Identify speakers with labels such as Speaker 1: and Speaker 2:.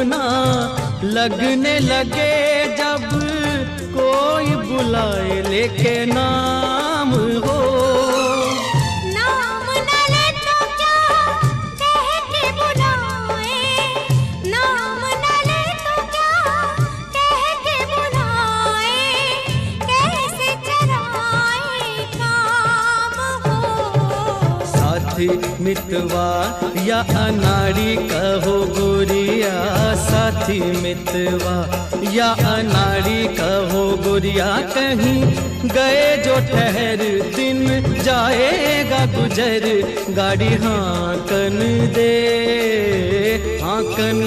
Speaker 1: ना लगने लगे जब कोई बुलाए लेके नाम हो।
Speaker 2: नाम न ले तो क्या कह के बुलाए, नाम न ले तो क्या कह के बुलाए, कैसे चराए काम हो।
Speaker 1: साथी मितवा या अनाड़ी कहो गोरिया, साथी मितवा या अनाड़ी कहो गोरिया, कहीं गए जो ठहर दिन जाएगा गुजर, गाड़ी हाँकन दे हाँकन